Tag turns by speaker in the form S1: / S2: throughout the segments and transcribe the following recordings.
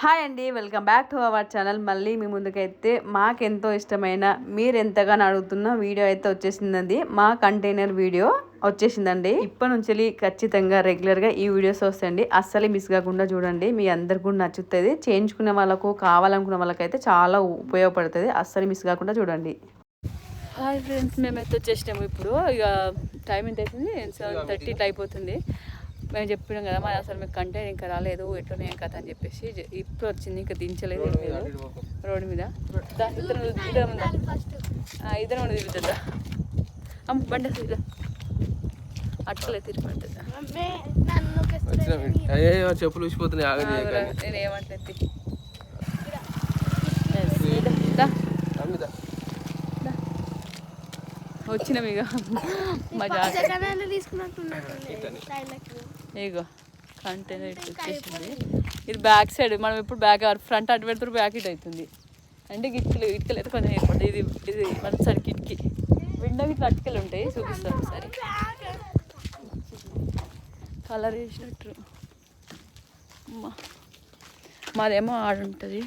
S1: Hi అండి, welcome back to our channel. మళ్ళీ మీ ముందుకైతే మాకెంతో ఇష్టమైన మీరు ఎంతగానో అడుగుతున్న వీడియో అయితే వచ్చేసిందండి. మా కంటైనర్ వీడియో వచ్చేసిందండి. ఇప్పటి నుంచి ఖచ్చితంగా రెగ్యులర్గా ఈ వీడియోస్ వస్తాయండి. అస్సలు మిస్ కాకుండా చూడండి. మీ అందరికి కూడా నచ్చుతుంది. చేయించుకునే వాళ్ళకు, కావాలనుకునే వాళ్ళకైతే చాలా ఉపయోగపడుతుంది. అస్సలు మిస్ కాకుండా చూడండి. హాయ్ ఫ్రెండ్స్, మేమైతే వచ్చేసినాము. ఇప్పుడు ఇక టైం ఎంత అవుతుంది? 7:30 ఇట్లా అయిపోతుంది. మేము చెప్పినాం కదా, మరి అసలు మీకు కంటైనర్ ఇంకా రాలేదు, ఎట్లనే కథ అని చెప్పేసి ఇప్పుడు వచ్చింది. ఇంకా దించలేదు రోడ్డు మీద. ఇద్దరు ఉండదు తిరుగుతుందా అమ్మ బండి అసలు అట్లే తిరిగి పడుతుంది.
S2: చెప్పులు ఊసిపోతున్నాయి.
S1: నేను ఏమంటలేదు వచ్చినాం ఇక మజా. ఇగో కంటైనర్ ఇటు వచ్చేసింది. ఇది బ్యాక్ సైడ్. మనం ఇప్పుడు బ్యాక్ ఫ్రంట్ అటు పెడుతున్నారు, బ్యాక్ ఇటు అవుతుంది. అంటే ఇటుకలు అయితే కొంచెం ఏర్పడుతుంది. ఇది వన్ సైడ్ కిటికీ, విండో ఇట్లా అటుకలు ఉంటాయి. చూపిస్తాను సరే. కలర్ వేసినట్టు మాదేమో ఆడుంటుంది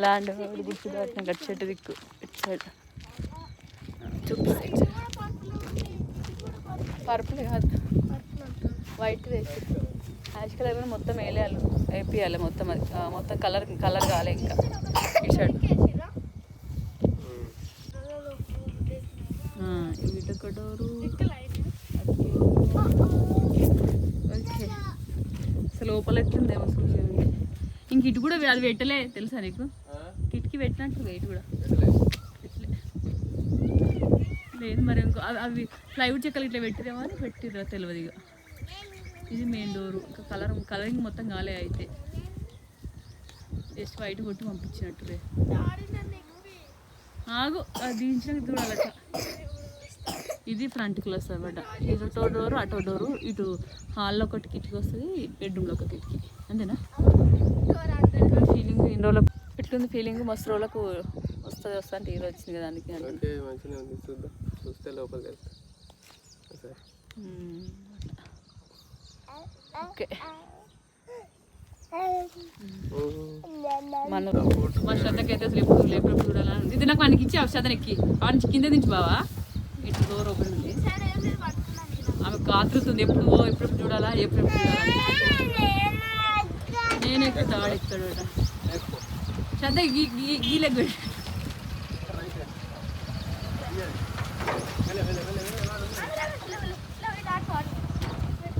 S1: ల్యాండ్ గుర్తు దాటిన గట్టి చెట్టు దిక్కు ఇటు సైడ్. చూపిస్తాయి పర్పుల్ కాదు, వైట్ వేసి యాష్ కలర్ కూడా మొత్తం వేయాలి, వేపియాలి మొత్తం. అది మొత్తం కలర్ కాలే ఇంకా ఈ షర్ట్. ఇటొక డోరు. ఓకే, అసలు లోపల ఎట్లుందేమో చూసి. ఇంక ఇటు కూడా అది పెట్టలే తెలుసా నీకు? కిటికీ పెట్టినట్టు ఇటు కూడా లేదు. మరి ఇంకో అవి ప్లైవుడ్ చెక్కలు ఇట్లా పెట్టిరేమో అని పెట్టిర్రా తెలియదు. ఇక ఇది మెయిన్ డోరు. ఇంకా కలరింగ్ మొత్తం కాలే. అయితే జస్ట్ వైట్ కొట్టి పంపించినట్టురే. ఆగు, అది దించినాక చూడాలట. ఇది ఫ్రంట్ క్లాస్ అనమాట. ఇటో డోరు, అటో డోరు. ఇటు హాల్లో ఒకటి కిటికీ వస్తుంది, బెడ్రూమ్లో ఒక కిటికీ. అంతేనా? ఫీలింగ్ ఇన్ని రోజులకు ఎట్లుంది ఫీలింగ్? మస్తు రోజులకు వస్తుంది అంటే ఈరోజు వచ్చింది కదా, అందుకే
S2: చూస్తే లోపలికి
S1: ఓకే. మా శ్రద్ధకైతే అసలు ఎప్పుడు చూడాలని ఉంది. ఇది నాకు వానికి ఇచ్చి శ్రద్ధను ఎక్కి వానికి కింద దించి బావా. ఇటు డోర్ ఓపెన్ ఉంది. ఆమె కాత్రుతుంది ఎప్పుడు చూడాలా, ఎప్పుడు చూడాలని. నేను ఎక్కుతా, వాడు ఎక్కుతాడు. శ్రద్ధ గీలకు పెట్టి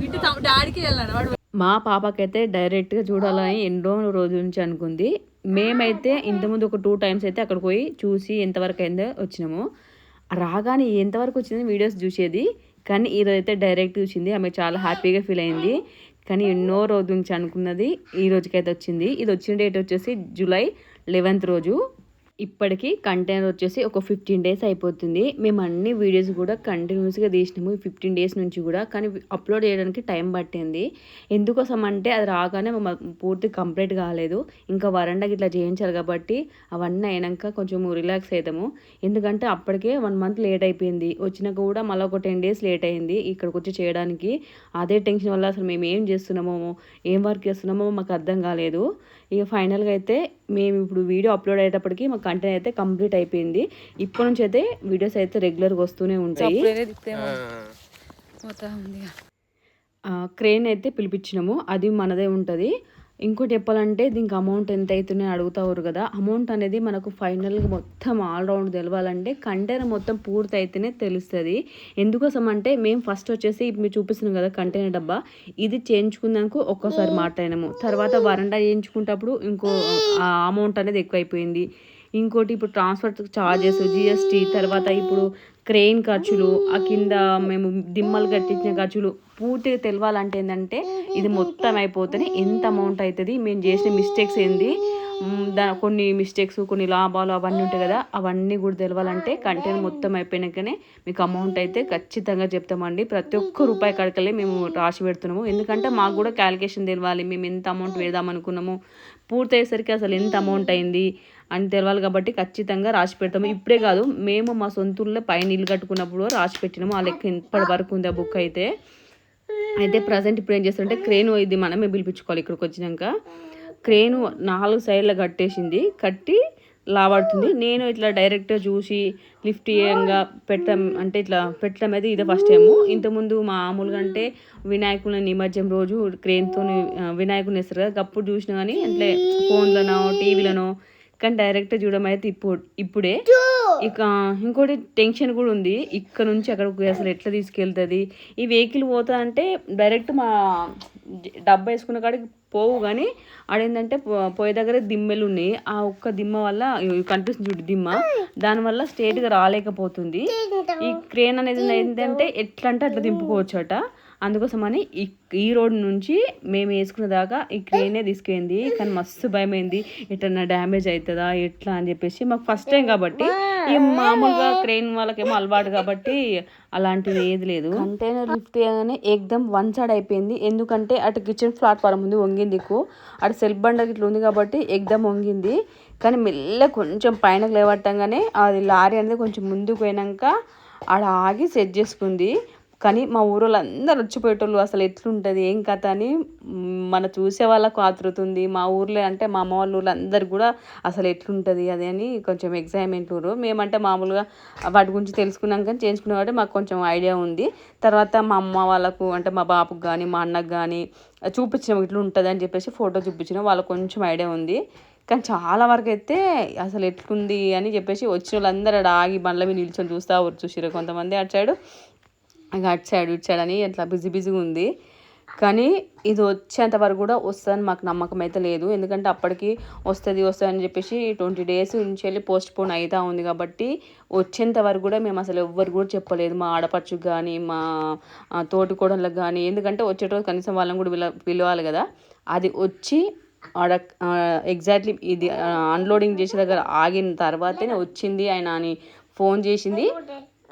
S1: ఇటు డాడీకి వెళ్ళాను. వాడు మా పాపకైతే డైరెక్ట్గా చూడాలని ఎన్నో రోజుల నుంచి అనుకుంది. మేమైతే ఇంతకుముందు ఒక 2 times అయితే అక్కడికి పోయి చూసి ఎంతవరకు అయిందో వచ్చినాము. రాగానే ఎంతవరకు వచ్చింది వీడియోస్ చూసేది, కానీ ఈరోజు అయితే డైరెక్ట్ చూసింది. ఆమె చాలా హ్యాపీగా ఫీల్ అయింది. కానీ ఎన్నో రోజుల నుంచి అనుకున్నది ఈ రోజుకైతే వచ్చింది. ఇది వచ్చిన డేట్ వచ్చేసి July 11th రోజు. ఇప్పటికీ కంటైనర్ వచ్చేసి ఒక 15 days అయిపోతుంది. మేము అన్ని వీడియోస్ కూడా కంటిన్యూస్గా తీసినాము 15 days నుంచి కూడా. కానీ అప్లోడ్ చేయడానికి టైం పట్టింది. ఎందుకోసం అంటే అది రాగానే పూర్తి కంప్లీట్ కాలేదు. ఇంకా వరండాకి ఇట్లా చేయించాలి కాబట్టి అవన్నీ అయినాక కొంచెం రిలాక్స్ అవుతాము. ఎందుకంటే అప్పటికే 1 month లేట్ అయిపోయింది. వచ్చినాక కూడా మళ్ళీ ఒక 10 days లేట్ అయింది ఇక్కడికి వచ్చి చేయడానికి. అదే టెన్షన్ వల్ల అసలు మేము ఏం చేస్తున్నామో, ఏం వర్క్ చేస్తున్నామో మాకు అర్థం కాలేదు. ఇక ఫైనల్గా అయితే మేము ఇప్పుడు వీడియో అప్లోడ్ అయ్యేటప్పటికి మా కంటెంట్ అయితే కంప్లీట్ అయిపోయింది. ఇప్పటి నుంచి అయితే వీడియోస్ అయితే రెగ్యులర్గా వస్తూనే ఉంటాయి. క్రేన్ అయితే పిలిపించినాము, అది మనదే ఉంటుంది. ఇంకోటి చెప్పాలంటే దీనికి అమౌంట్ ఎంత అవుతుందని అడుగుతారు కదా. అమౌంట్ అనేది మనకు ఫైనల్గా మొత్తం ఆల్రౌండ్ తెలవాలంటే కంటైనర్ మొత్తం పూర్తి అయితేనే తెలుస్తుంది. ఎందుకోసం అంటే మేము ఫస్ట్ వచ్చేసి మీరు చూపిస్తున్నాం కదా కంటైనర్ డబ్బా, ఇది చేయించుకున్నాక ఒక్కసారి మాట్లాడినాము. తర్వాత వరండా చేయించుకునేటప్పుడు ఇంకో అమౌంట్ అనేది ఎక్కువైపోయింది. ఇంకోటి ఇప్పుడు ట్రాన్స్ఫర్ ఛార్జెస్, GST, తర్వాత ఇప్పుడు క్రెయిన్ ఖర్చులు, ఆ కింద మేము దిమ్మలు కట్టించిన ఖర్చులు పూర్తిగా తెలవాలంటే ఏంటంటే ఇది మొత్తం అయిపోతుంది ఎంత అమౌంట్ అవుతుంది, మేము చేసిన మిస్టేక్స్ ఏంది, కొన్ని మిస్టేక్స్, కొన్ని లాభాలు అవన్నీ ఉంటాయి కదా, అవన్నీ కూడా తెలవాలంటే కంటైనర్ మొత్తం అయిపోయినాకనే మీకు అమౌంట్ అయితే ఖచ్చితంగా చెప్తామండి. ప్రతి ఒక్క రూపాయి కడకలే మేము రాసి పెడుతున్నాము. ఎందుకంటే మాకు కూడా క్యాలిక్యులేషన్ తెలవాలి. మేము ఎంత అమౌంట్ వేద్దాం అనుకున్నాము, పూర్తి అయ్యేసరికి అసలు ఎంత అమౌంట్ అయింది అని తెలవాలి కాబట్టి ఖచ్చితంగా రాసి పెడతాము. ఇప్పుడే కాదు, మేము మా సొంతూరులో పైన ఇల్లు కట్టుకున్నప్పుడు రాసి పెట్టినాము. ఆ లెక్క ఇప్పటి వరకు ఉంది ఆ బుక్ అయితే. ప్రజెంట్ ఇప్పుడు ఏం చేస్తారంటే క్రేన్ ఇది మనమే పిలిపించుకోవాలి ఇక్కడికి వచ్చినాక. క్రేను 4 సైడ్ల కట్టేసింది, కట్టి లావడుతుంది. నేను ఇట్లా డైరెక్ట్గా చూసి లిఫ్ట్ చేయంగా అంటే ఇట్లా పెట్టడం అయితే ఇదే ఫస్ట్ టైము. ఇంతకుముందు మామూలుగా అంటే వినాయకుని నిమజ్జనం రోజు క్రేన్తో వినాయకుని వేస్తారు కదా, అప్పుడు చూసినా కానీ అంటే ఫోన్లనో టీవీలనో, కానీ డైరెక్ట్ చూడడం అయితే ఇప్పుడే. ఇక ఇంకోటి టెన్షన్ కూడా ఉంది, ఇక్కడ నుంచి అక్కడికి అసలు ఎట్లా తీసుకెళ్తుంది ఈ వెహికల్ పోతా అంటే. డైరెక్ట్ మా డబ్బా వేసుకున్న కాడికి పోవు, కానీ ఆడేంటంటే పోయే దగ్గర దిమ్మెలు ఉన్నాయి. ఆ ఒక్క దిమ్మ వల్ల కనిపిస్తుంది చూడు దిమ్మ, దానివల్ల స్ట్రేట్గా రాలేకపోతుంది. ఈ క్రేన్ అనేది ఏంటంటే ఎట్లా అంటే అట్లా దింపుకోవచ్చు అట. అందుకోసమని ఈ రోడ్ నుంచి మేము వేసుకున్న దాకా ఈ క్రేనే తీసుకెళ్ళింది. కానీ మస్తు భయమైంది, ఎట్లన్నా డ్యామేజ్ అవుతుందా ఎట్లా అని చెప్పేసి. మాకు ఫస్ట్ టైం కాబట్టి, ఈ మామూలుగా క్రేన్ వాళ్ళకేమో అలవాటు కాబట్టి అలాంటిది ఏది లేదు. కంటైనర్ లిఫ్ట్ చేయగానే ఏకదమ్ వన్ సైడ్ అయిపోయింది. ఎందుకంటే అటు కిచెన్ ప్లాట్ఫారం ఉంది వంగింది, అటు సెల్ఫ్ బండర్ ఇట్లా ఉంది కాబట్టి ఏకదమ్ వంగింది. కానీ మెల్ల కొంచెం పైనకు లేవట్టంగానే అది లారీ అనేది కొంచెం ముందుకు పోయినాక ఆడ ఆగి సెట్ చేసుకుంది. కానీ మా ఊరోళ్ళు అందరు వచ్చిపోయేటోళ్ళు అసలు ఎట్లుంటుంది ఏం కథ అని మన చూసే వాళ్ళకు ఆతృతుంది. మా ఊర్లో అంటే మా అమ్మ వాళ్ళ ఊర్లో అందరు కూడా అసలు ఎట్లుంటుంది అది అని కొంచెం ఎగ్జైట్మెంట్ ఊరు. మేమంటే మామూలుగా వాటి గురించి తెలుసుకున్నాక చేయించుకునే కాబట్టి మాకు కొంచెం ఐడియా ఉంది. తర్వాత మా అమ్మ వాళ్ళకు అంటే మా బాపుకు కానీ మా అన్నకు కానీ చూపించాం ఇట్లా ఉంటుంది అని చెప్పేసి ఫోటో చూపించినాం, వాళ్ళకు కొంచెం ఐడియా ఉంది. కానీ చాలా వరకు అయితే అసలు ఎట్లుంది అని చెప్పేసి వచ్చిన వాళ్ళందరూ ఆగి బండ్ల మీద నిల్చొని చూసిరు. కొంతమంది అటు సైడు అటు సైడ్ ఇటు సైడ్ అని అట్లా బిజీగా ఉంది. కానీ ఇది వచ్చేంత వరకు కూడా వస్తుందని మాకు నమ్మకం అయితే లేదు. ఎందుకంటే అప్పటికి వస్తుంది అని చెప్పేసి 20 days నుంచి వెళ్ళి పోస్ట్ పోన్ అవుతూ ఉంది కాబట్టి వచ్చేంత వరకు కూడా మేము అసలు ఎవ్వరు కూడా చెప్పలేదు. మా ఆడపడుచుకు కానీ మా తోటి కోడళ్ళకి కానీ, ఎందుకంటే వచ్చేటోళ్ళు కనీసం వాళ్ళని కూడా పిలవాలి కదా. అది వచ్చి ఆడ ఎగ్జాక్ట్లీ ఇది అన్లోడింగ్ చేసే దగ్గర ఆగిన తర్వాతే వచ్చింది ఆయన అని ఫోన్ చేసింది.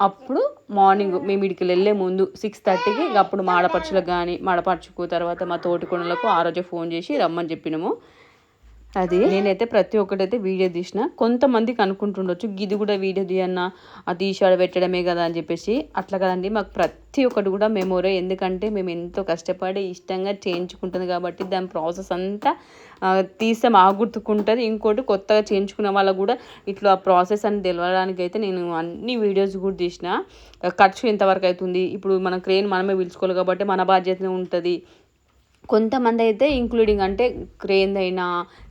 S1: అప్పుడు మార్నింగ్ మేము ఇడికి వెళ్ళే ముందు 6:30కి అప్పుడు మా ఆడపడుచులకు కానీ మా ఆడపడుచుకు తర్వాత మా తోటి కొనలకు ఆ రోజే ఫోన్ చేసి రమ్మని చెప్పినాము. అది నేనైతే ప్రతి ఒక్కటైతే వీడియో తీసిన. కొంతమందికి అనుకుంటుండొచ్చు గిది కూడా వీడియో తీయన్నా అది తీసాడు పెట్టడమే కదా అని చెప్పేసి. అట్లా కదండి, మాకు ప్రతి ఒక్కటి కూడా మెమొరీ. ఎందుకంటే మేము ఎంతో కష్టపడి ఇష్టంగా చేయించుకుంటుంది కాబట్టి దాని ప్రాసెస్ అంతా తీస్తే మాకు గుర్తుకుంటుంది. ఇంకోటి కొత్తగా చేయించుకున్న వాళ్ళకు కూడా ఇట్లా ప్రాసెస్ అని తెలవడానికి అయితే నేను అన్ని వీడియోస్ కూడా తీసిన. ఖర్చు ఎంతవరకు అవుతుంది, ఇప్పుడు మన క్రేన్ మనమే పిలుచుకోవాలి కాబట్టి మన బాధ్యతనే ఉంటుంది. కొంతమంది అయితే ఇంక్లూడింగ్ అంటే క్రేన్ అయినా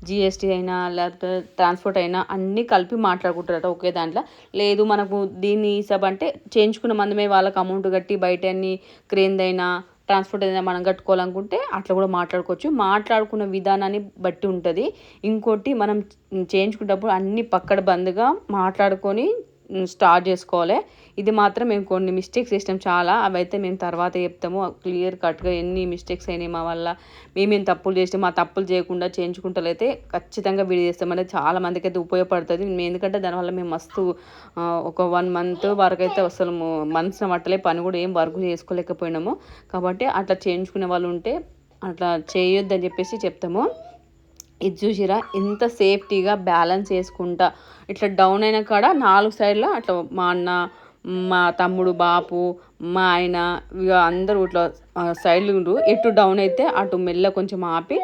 S1: జిఎస్టీ అయినా లేకపోతే ట్రాన్స్పోర్ట్ అయినా అన్నీ కలిపి మాట్లాడుకుంటారట ఒకే దాంట్లో. లేదు మనకు దీన్ని సబ్ అంటే చేయించుకున్న మందమే వాళ్ళకి అమౌంట్ కట్టి బయట అన్ని క్రేన్ అయినా ట్రాన్స్పోర్ట్ అయినా మనం కట్టుకోవాలనుకుంటే అట్లా కూడా మాట్లాడుకోవచ్చు. మాట్లాడుకున్న విధానాన్ని బట్టి ఉంటుంది. ఇంకోటి మనం చేయించుకునేటప్పుడు అన్ని పక్కడ బంద్గా మాట్లాడుకొని స్టార్ట్ చేసుకోవాలి. ఇది మాత్రం మేము కొన్ని మిస్టేక్స్ చేసినాం చాలా, అవైతే మేము తర్వాత చెప్తాము క్లియర్ కట్గా ఎన్ని మిస్టేక్స్ అయినాయి మా వల్ల, మేమేం తప్పులు చేసినాం. ఆ తప్పులు చేయకుండా చేయించుకుంటూ ఖచ్చితంగా వీడియో చేస్తాం. అనేది చాలా మందికి అయితే ఉపయోగపడుతుంది. ఎందుకంటే దానివల్ల మేము మస్తు ఒక 1 month వరకు అయితే అసలు మనసున పట్టలే, పని కూడా ఏం వర్క్ చేసుకోలేకపోయినాము. కాబట్టి అట్లా చేయించుకునే వాళ్ళు ఉంటే అట్లా చేయొద్దని చెప్పేసి చెప్తాము. ఇది చూసిరా ఎంత సేఫ్టీగా బ్యాలెన్స్ చేసుకుంటా ఇట్లా డౌన్ అయిన కాడ 4 సైడ్ల అట్లా మా అన్న మా తమ్ముడు బాపు మా ఆయన ఇక అందరూ ఇట్లా సైడ్లు ఉండు. ఎటు డౌన్ అయితే అటు మెల్ల కొంచెం ఆపి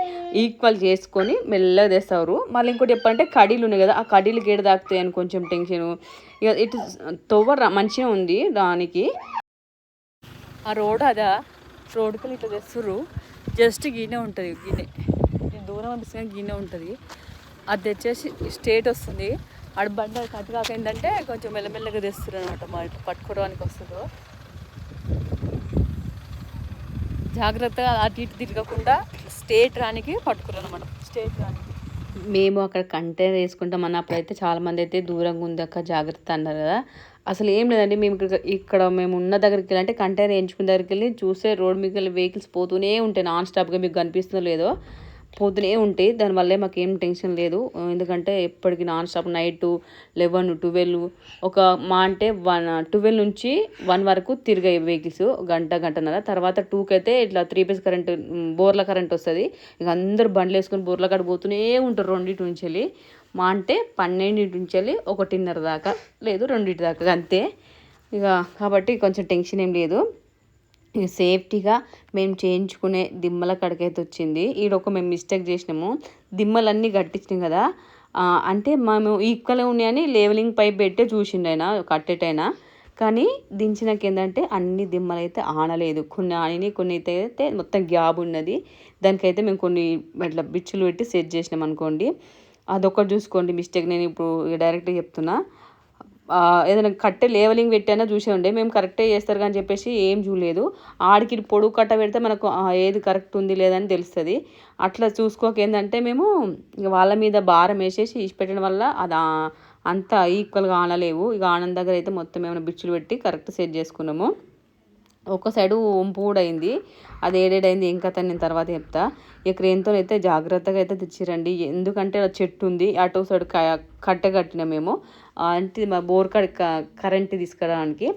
S1: ఈక్వల్ చేసుకొని మెల్లగా తెస్తారు. మళ్ళీ ఇంకోటి చెప్పాలంటే కడీలు ఉన్నాయి కదా, ఆ కడీలు గేడ తాకుతాయి అని కొంచెం టెన్షను. ఇక ఇటు తొవ్వ మంచిగా ఉంది దానికి. ఆ రోడ్ అదా రోడ్కి ఇట్లా తెస్తుర్రు, జస్ట్ గిన్నె ఉంటుంది, గిన్నె దూరం అనిపిస్తుంది గిన్నె ఉంటుంది. అది తెచ్చేసి స్ట్రేట్ వస్తుంది. ఆడ బండ కట్ కాక ఏంటంటే కొంచెం మెల్లమెల్లగా తెస్తున్నారు అనమాట. మా పట్టుకోవడానికి వస్తుందో జాగ్రత్తగా అటు ఇటు తిరగకుండా స్ట్రేట్ రానికి పట్టుకున్నారు అనమాట. స్ట్రేట్ రానికి మేము అక్కడ కంటైనర్ వేసుకుంటాం అన్నప్పుడైతే చాలామంది అయితే దూరంగా ఉంది అక్క జాగ్రత్త అన్నారు కదా. అసలు ఏం లేదండి, మేము ఇక్కడ మేము ఉన్న దగ్గరికి వెళ్ళి అంటే కంటైనర్ వేయించుకున్న దగ్గరికి వెళ్ళి చూస్తే రోడ్ మీకు వెళ్ళి వెహికల్స్ పోతూనే ఉంటాయి నాన్ స్టాప్గా. మీకు కనిపిస్తుందో లేదో పోతూనే ఉంటాయి. దానివల్లే మాకేం టెన్షన్ లేదు. ఎందుకంటే ఎప్పటికీ నాన్ స్టాప్ నైట్ 11, 12 ఒక మా అంటే 12 నుంచి 1 వరకు తిరిగాయి వెహికల్స్, గంటన్నర. తర్వాత 2కి అయితే ఇట్లా 3 phase కరెంట్ బోర్ల కరెంట్ వస్తుంది. ఇక అందరూ బండ్లు వేసుకొని బోర్ల కాడ పోతూనే ఉంటారు 2 నుంచి వెళ్ళి. మా అంటే 12 నుంచి వెళ్ళి 1:30 దాకా లేదు 2 దాకా అంతే. ఇక కాబట్టి కొంచెం టెన్షన్ ఏం లేదు. ఇక సేఫ్టీగా మేము చేయించుకునే దిమ్మల కాడికైతే వచ్చింది. ఈడొక మేము మిస్టేక్ చేసినాము, దిమ్మలన్నీ కట్టించినాం కదా, అంటే మేము ఈక్వల్గా ఉన్నాయని లేవలింగ్ పైప్ పెట్టే చూసిండు ఆయన కట్టేటైనా. కానీ దించినాక ఏంటంటే అన్ని దిమ్మలు అయితే ఆనలేదు, కొన్ని ఆనినాయి, కొన్ని అయితే మొత్తం గ్యాప్ ఉన్నది. దానికైతే మేము కొన్ని ఇట్లా బిచ్చులు పెట్టి సెట్ చేసినాం అనుకోండి. అదొకటి చూసుకోండి మిస్టేక్. నేను ఇప్పుడు డైరెక్ట్గా చెప్తున్నా, ఏదైనా కట్టే లేవలింగ్ పెట్టైనా చూసే ఉండే, మేము కరెక్టే చేస్తారు కానీ చెప్పేసి ఏం చూడలేదు. ఆడికి పొడుగు కట్ట పెడితే మనకు ఏది కరెక్ట్ ఉంది లేదని తెలుస్తుంది. అట్లా చూసుకోక ఏంటంటే మేము వాళ్ళ మీద భారం వేసేసి ఇచ్చిపెట్టడం వల్ల అది అంతా ఈక్వల్గా ఆనలేవు. ఇక ఆనంద్ దగ్గర అయితే మొత్తం ఏమైనా బిచ్చులు పెట్టి కరెక్ట్ సెట్ చేసుకున్నాము. ఒక సైడు వంపు కూడా అయింది, అది ఏడేడైంది ఏం కథ నేను తర్వాత చెప్తా. ఇక క్రేన్తో అయితే జాగ్రత్తగా అయితే తెచ్చిరండి, ఎందుకంటే చెట్టు ఉంది అటు సైడ్ కట్టె కట్టిన మేము, అంటే మా బోర్ కాడ కరెంట్ తీసుకురావడానికి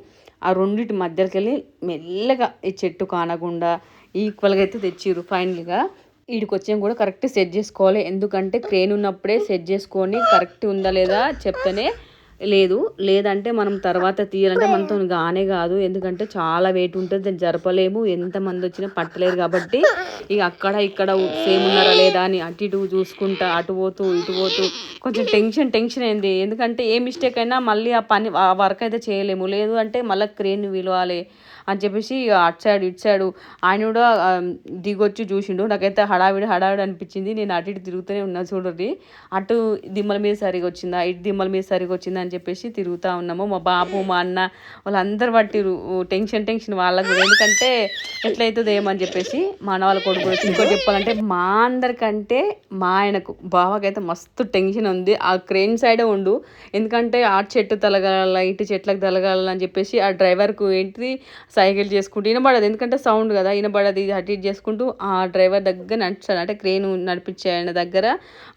S1: ఆ రెండింటి మధ్యలోకి వెళ్ళి మెల్లగా ఈ చెట్టు కానకుండా ఈక్వల్గా అయితే తెచ్చిర్రు. ఫైనల్గా వీడికి వచ్చాం కూడా కరెక్ట్ సెట్ చేసుకోవాలి, ఎందుకంటే క్రేన్ ఉన్నప్పుడే సెట్ చేసుకొని కరెక్ట్ ఉందా లేదా చెప్తేనే, లేదంటే మనం తర్వాత తీయాలంటే మనతో గానే కాదు, ఎందుకంటే చాలా వెయిట్ ఉంటుంది, దాన్ని జరపలేము, ఎంతమంది వచ్చినా పట్టలేరు. కాబట్టి ఇక అక్కడ ఇక్కడ సేమ్ ఉన్నారా లేదా అని అటు ఇటు చూసుకుంటా అటు పోతూ ఇటు పోతూ కొంచెం టెన్షన్ అయింది. ఎందుకంటే ఏ మిస్టేక్ అయినా మళ్ళీ ఆ వర్క్ అయితే చేయలేము, లేదు అంటే మళ్ళీ క్రేన్ విలువాలి అని చెప్పేసి అటు సైడ్ ఇటు సైడు ఆయన కూడా దిగొచ్చి చూసిండు. నాకైతే హడావిడి అనిపించింది. నేను అటు ఇటు తిరుగుతూనే ఉన్నా చూడండి, అటు దిమ్మల మీద సరిగా వచ్చిందా ఇటు దిమ్మల మీద సరిగా వచ్చిందా అని చెప్పేసి తిరుగుతూ ఉన్నాము. మా బాబు మా అన్న వాళ్ళందరూ పట్టిరు టెన్షన్ వాళ్ళకు, ఎందుకంటే ఎట్లయితుంది ఏమని చెప్పేసి. మా అన్న వాళ్ళ కొడుకు ఇంకోటి చెప్పాలంటే మా అందరికంటే మా ఆయనకు బావకైతే మస్తు టెన్షన్ ఉంది, ఆ క్రేన్ సైడే ఉండు, ఎందుకంటే ఆ చెట్టు తలగాల ఇటు చెట్లకు తలగాలని చెప్పేసి ఆ డ్రైవర్కు ఏంటిది సైకిల్ చేసుకుంటూ వినబడదు, ఎందుకంటే సౌండ్ కదా వినబడదు, ఇది అటు ఇటు చేసుకుంటూ ఆ డ్రైవర్ దగ్గర నడిచాడు, అంటే క్రేన్ నడిపించే ఆయన దగ్గర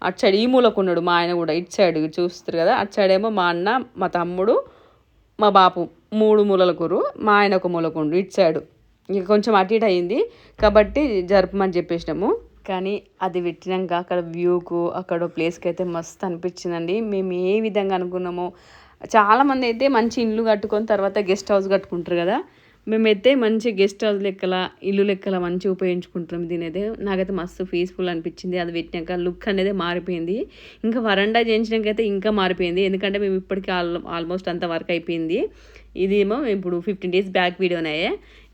S1: అటు సైడ్ ఈ మూలకు ఉన్నాడు. మా ఆయన కూడా ఇటు సైడ్ చూస్తారు కదా, అటు సైడ్ ఏమో మా అన్న మా తమ్ముడు మా బాపు 3 మూలలకురు, మా ఆయన ఒక మూలకుండు ఇటు సైడు. ఇక కొంచెం అటు ఇటు అయింది కాబట్టి జరపమని చెప్పేసినాము. కానీ అది పెట్టినాక అక్కడ వ్యూకు అక్కడ ప్లేస్కి అయితే మస్తు అనిపించిందండి. మేము ఏ విధంగా అనుకున్నామో, చాలామంది అయితే మంచి ఇల్లు కట్టుకొని తర్వాత గెస్ట్ హౌస్ కట్టుకుంటారు కదా, మేమైతే మంచి గెస్ట్ హౌస్ లెక్కల ఇల్లు లెక్కల మంచిగా ఉపయోగించుకుంటాం. దీని అయితే నాకైతే మస్తు పీస్ఫుల్ అనిపించింది. అది పెట్టినాక లుక్ అనేది మారిపోయింది, ఇంకా వరండా చేయించినాకైతే ఇంకా మారిపోయింది, ఎందుకంటే మేము ఇప్పటికీ ఆల్మోస్ట్ అంత వర్క్ అయిపోయింది. ఇదేమో ఇప్పుడు 15 days బ్యాక్ వీడియోనే,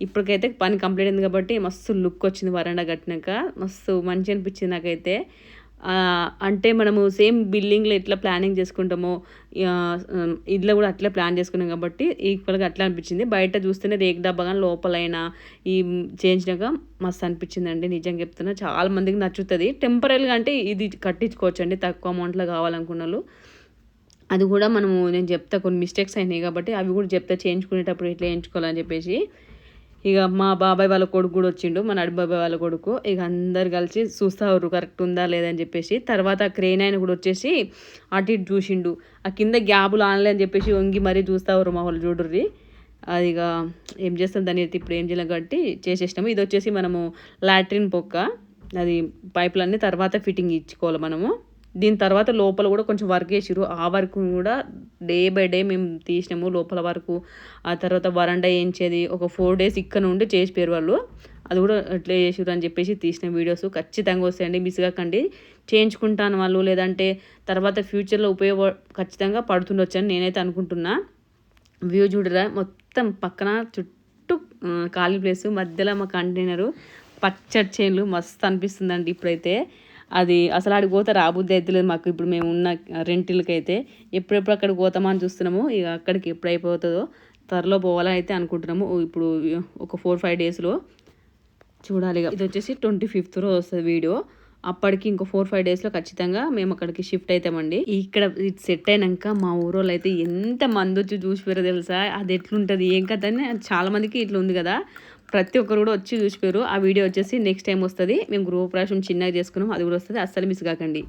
S1: ఇప్పటికైతే పని కంప్లీట్ అయింది కాబట్టి మస్తు లుక్ వచ్చింది. వరండా కట్టినాక మస్తు మంచి అనిపించింది నాకైతే. అంటే మనము సేమ్ బిల్డింగ్లో ఎట్లా ప్లానింగ్ చేసుకుంటామో ఇంట్లో కూడా అట్లా ప్లాన్ చేసుకున్నాం కాబట్టి ఈక్వల్గా అట్లా అనిపించింది. బయట చూస్తేనే రేక్ డబ్బా కానీ లోపలైనా ఈ చేయించినాక మస్తు అనిపించిందండి, నిజంగా చెప్తున్నా. చాలా మందికి నచ్చుతుంది. టెంపరీగా అంటే ఇది కట్టించుకోవచ్చు అండి, తక్కువ అమౌంట్లో కావాలనుకున్న వాళ్ళు. అది కూడా నేను చెప్తా కొన్ని మిస్టేక్స్ అయినాయి కాబట్టి అవి కూడా చెప్తా, చేయించుకునేటప్పుడు ఎట్లా చేయించుకోవాలని చెప్పేసి. ఇక మా బాబాయ్ వాళ్ళ కొడుకు కూడా వచ్చిండు, మా నడి బాబాయ్ వాళ్ళ కొడుకు. ఇక అందరు కలిసి చూస్తారు కరెక్ట్ ఉందా లేదని చెప్పేసి. తర్వాత క్రేన్ ఆయన కూడా వచ్చేసి అటు ఇటు చూసిండు, ఆ కింద గ్యాబులు ఆనలే అని చెప్పేసి వంగి మరీ చూస్తారు మా వాళ్ళు చూడుర్రి. అది ఇక ఏం చేస్తాం దాన్ని అయితే ఇప్పుడు ఏం చేయలేం కాబట్టి చేసేసినాము. ఇది వచ్చేసి మనము లాట్రిన్ పొక్క, అది పైపులన్నీ తర్వాత ఫిట్టింగ్ ఇచ్చుకోవాలి మనము. దీని తర్వాత లోపల కూడా కొంచెం వర్క్ చేసిరు, ఆ వర్క్ కూడా డే బై డే మేము తీసినాము లోపల వరకు. ఆ తర్వాత వరండా వేయించేది ఒక 4 days ఇక్కడ నుండి చేసిపోయారు వాళ్ళు, అది కూడా ఎట్లా చేసిరు అని చెప్పేసి తీసిన వీడియోస్ ఖచ్చితంగా వస్తాయండి, మిస్ కాకండి. చేయించుకుంటాను వాళ్ళు, లేదంటే తర్వాత ఫ్యూచర్లో ఖచ్చితంగా పడుతుండొచ్చు అని నేనైతే అనుకుంటున్నా. వ్యూ చూడరా, మొత్తం పక్కన చుట్టూ ఖాళీ ప్లేసు, మధ్యలో మా కంటైనరు, పచ్చడి చేనులు మస్తు అనిపిస్తుందండి ఇప్పుడైతే. అది అసలు ఆడికి పోతే రాబుద్ది అయితే లేదు మాకు, ఇప్పుడు మేము ఉన్న రెంటిల్కైతే ఎప్పుడెప్పుడు అక్కడికి పోతామని చూస్తున్నాము. ఇక అక్కడికి ఎప్పుడు అయిపోతుందో త్వరలో పోవాలని అయితే అనుకుంటున్నాము. ఇప్పుడు ఒక 4-5 daysలో చూడాలి. ఇది వచ్చేసి 25th రోజు వస్తుంది వీడియో, అప్పటికి ఇంకో 4-5 daysలో ఖచ్చితంగా మేము అక్కడికి షిఫ్ట్ అవుతామండి. ఇక్కడ ఇది సెట్ అయినాక మా ఊరోళ్ళు అయితే ఎంత మంది వచ్చి చూసిపోయారో తెలుసా, అది ఎట్లుంటుంది ఏం కథ అని. చాలా మందికి ఇట్లా ఉంది కదా, ప్రతి ఒక్కరు కూడా వచ్చి చూసిపోయారు. ఆ వీడియో వచ్చేసి నెక్స్ట్ టైం వస్తుంది. మేము గృహప్రవేశం చిన్నగా చేసుకున్నాం, అది కూడా వస్తుంది, అస్సలు మిస్ కాకండి.